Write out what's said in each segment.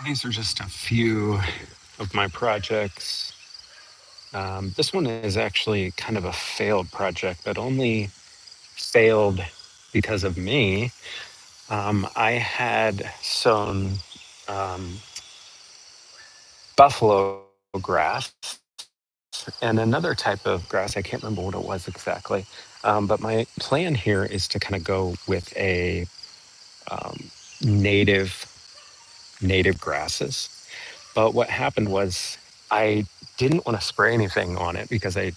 These are just a few of my projects. This one is actually kind of a failed project, but only failed because of me. I had sown um, buffalo grass and another type of grass. I can't remember what it was exactly. But my plan here is to kind of go with a um, native native grasses. But what happened was I didn't want to spray anything on it because I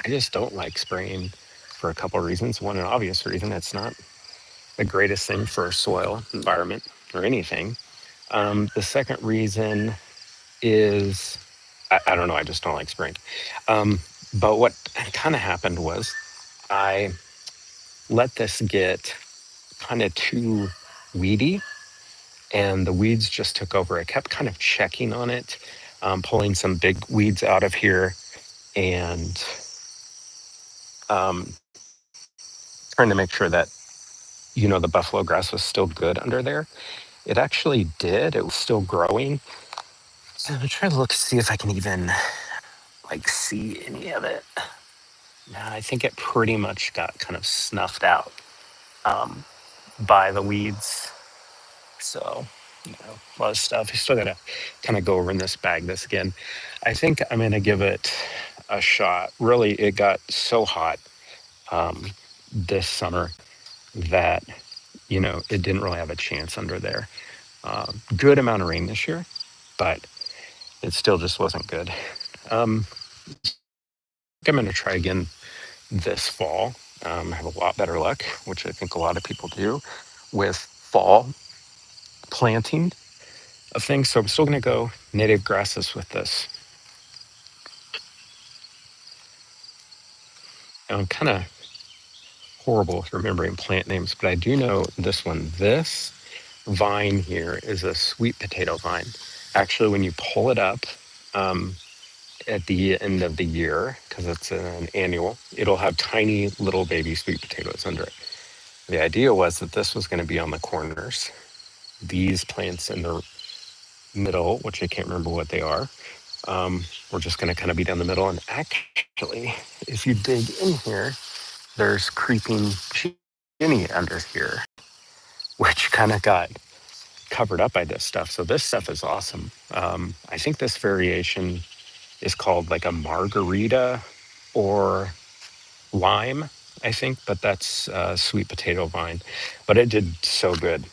just don't like spraying for a couple of reasons. One, an obvious reason, it's not the greatest thing for soil, environment, or anything. The second reason is I don't know, I just don't like spraying. Um, but what kind of happened was I let this get kind of too weedy and the weeds just took over. I kept kind of checking on it, pulling some big weeds out of here and um, trying to make sure that, the buffalo grass was still good under there. It actually did. It was still growing. So I'm gonna try to look, see if I can even like see any of it. Now, I think it pretty much got kind of snuffed out um, by the weeds. So, a lot of stuff. I still gotta kind of go over in this bag this again. I think I'm gonna give it a shot. Really, it got so hot um, this summer that it didn't really have a chance under there. Good amount of rain this year, but it still just wasn't good. Um, I'm gonna try again this fall. I have a lot better luck, which I think a lot of people do, with fall planting of things. So I'm still going to go native grasses with this. And I'm kind of horrible with remembering plant names, but I do know this one. This vine here is a sweet potato vine. Actually, when you pull it up um, at the end of the year, because it's an annual, it'll have tiny little baby sweet potatoes under it. The idea was that this was going to be on the corners. These plants in the middle, which I can't remember what they are, we're just going to kind of be down the middle. And actually, if you dig in here, there's creeping Ginny under here, which kind of got covered up by this stuff. So this stuff is awesome. I think this variation is called like a margarita or lime, I think, but that's sweet potato vine. But it did so good.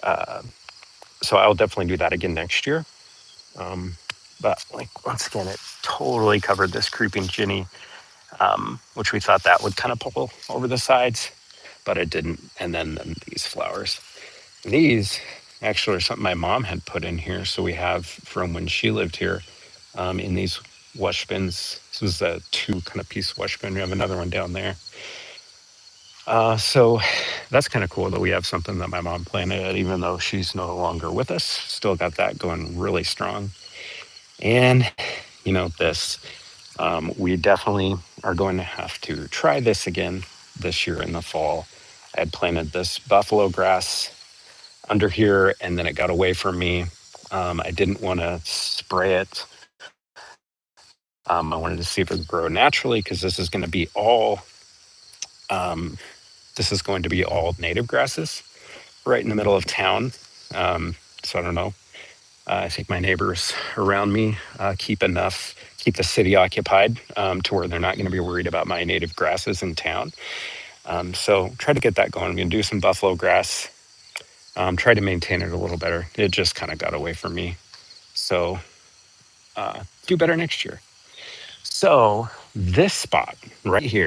Uh, so I'll definitely do that again next year. But like once again, it totally covered this creeping Ginny, which we thought that would kind of pull over the sides, but it didn't. And then these flowers. These actually are something my mom had put in here. So we have from when she lived here in these wash bins. This was a two kind of piece wash bin. We have another one down there. So that's kind of cool that we have something that my mom planted, even though she's no longer with us. Still got that going really strong. And, this, we definitely are going to have to try this again this year in the fall. I had planted this buffalo grass under here and then it got away from me. I didn't want to spray it. I wanted to see if it would grow naturally because um, this is going to be all native grasses right in the middle of town. So I don't know. I think my neighbors around me keep the city occupied to where they're not going to be worried about my native grasses in town. So try to get that going. I'm going to do some buffalo grass, try to maintain it a little better. It just kind of got away from me. So do better next year. So this spot right here